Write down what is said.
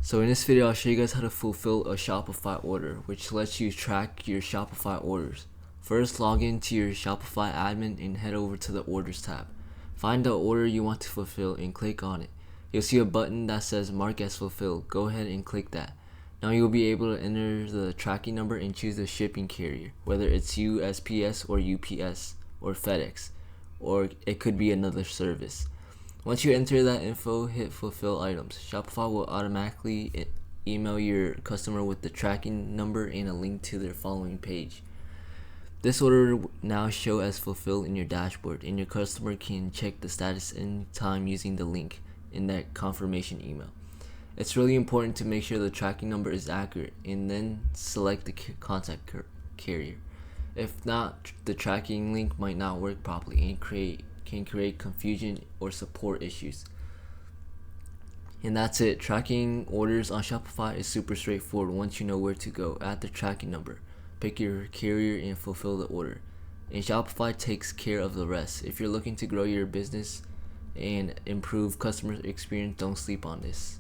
So in this video, I'll show you guys how to fulfill a Shopify order, which lets you track your Shopify orders. First, log into your Shopify admin and head over to the Orders tab. Find the order you want to fulfill and click on it. You'll see a button that says Mark as Fulfilled. Go ahead and click that. Now you'll be able to enter the tracking number and choose the shipping carrier, whether it's USPS or UPS or FedEx, or it could be another service. Once you enter that info, hit Fulfill Items. Shopify will automatically email your customer with the tracking number and a link to their following page. This order will now show as fulfilled in your dashboard, and your customer can check the status in time using the link in that confirmation email. It's really important to make sure the tracking number is accurate and then select the contact carrier. If not, the tracking link might not work properly and can create confusion or support issues. And that's it. Tracking orders on Shopify is super straightforward once you know where to go. Add the tracking number, pick your carrier, and fulfill the order. And Shopify takes care of the rest. If you're looking to grow your business and improve customer experience, don't sleep on this.